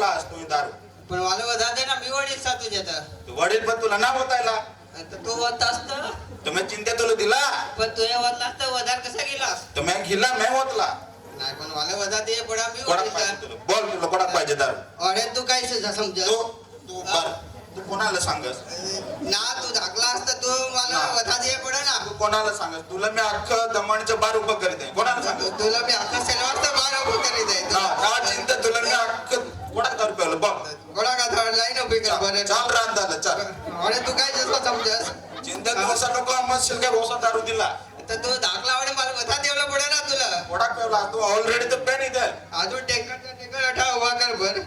पेवलास तू दारू पण मला वधा दे ना मी वडील सा तुझ्या तर तू वडील पण तुला ना होतायला तू वत असत तुम्ही चिंता तुला दिला पण तू वतला तर वधार कसा गेलास तुम्ही घिला मैं होतला नाही पण मला वधा दे पडा मी कोणाक वडील पाहिजे तुला बोल तुला कोणाक पाहिजे दारू अरे तू काय समज तू तू बर तू कोणाला सांगस ना तू धाकला असता तू मला हा. वधा दे पडा ना तू कोणाला सांगस तुला मी अख्खं दमणचं बार उभं करीत आहे कोणाला सांगस तुला मी अख्खा सेलवास तर बारा उभी करीत आहे हा चिंता तुला मी अख्खं कोणाक दारू पेवलं बघ गोडा का थोडा लाईन उभी कर बरं चाल रान झालं चाल अरे तू काय जसं समजस चिंता तू असा नको मस्त काय रोसा दारू दिला तर तू धाकला आवडे मला वधा देवला पडा ना तुला कोणाक पेवला तू ऑलरेडी तर पेन इथे अजून टेकर अठा उभा कर बर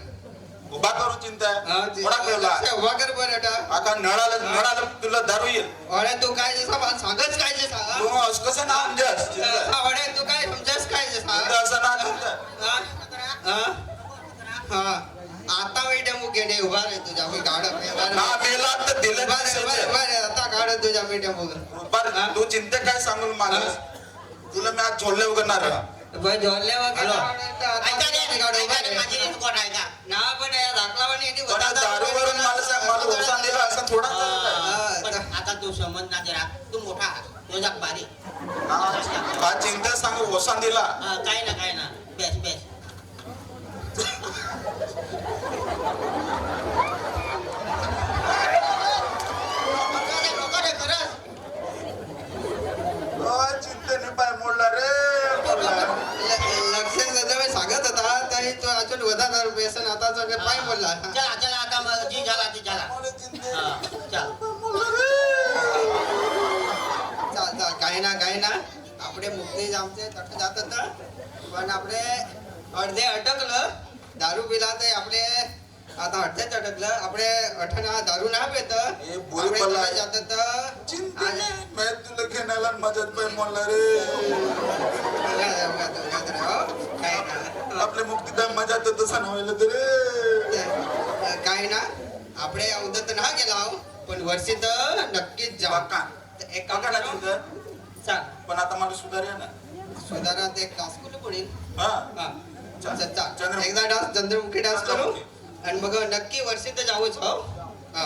उभा करू चिंता कोणाक पेवला उभा कर बर अठा आका नळाला तुला दारू येईल अरे तू काय जसा मला सांगच काय जे सांगा तू असं कसं ना समजस चिंता अरे तू काय समजस काय जे सांग चिंता असं ना चिंता हा आता मी डेमो घेणे उभा रे तुझ्या मी गाड ना मेला तर दिलं आता गाड तुझ्या मी डेमो बर तू चिंता काय सांगू मला तुला मी आज झोडले उघडणार झोडल्या वगैरे ना पण दारूवरून मला सांग मला ओळखून दिला असं थोडा आता तू समज ना जरा तू मोठा तुझा बारी का चिंता सांगू ओसान दिला काय ना बेस बेस चिंतेने पाय मोडला रे लक्ष सांगत होता तरी तो अजून वधा रुपये आता पाय बोलला चला आता मग जी झाला ती झाला चल काय ना आपले मुक्ती आमचे तट जात होता पण आपले अर्धे अटकलं दारू पिला तर आपले आता अर्धेच अटकलं आपले अठना दारू ना पेत जात मैं तुला घेण्याला मदत पाय मोडला रे आपले मुक्तीदार मजा तर तसं नव्हेल तर काय ना आपले उदत ना गेला पण वर्षी तर नक्कीच जा एक काम करा चाल पण आता मला सुधार्या ना सुधारात एक टास्क कुठे पडेल हा चाल एकदा डान्स चंद्रमुखी डान्स करू आणि मग नक्की वर्षी तर जाऊच हो हा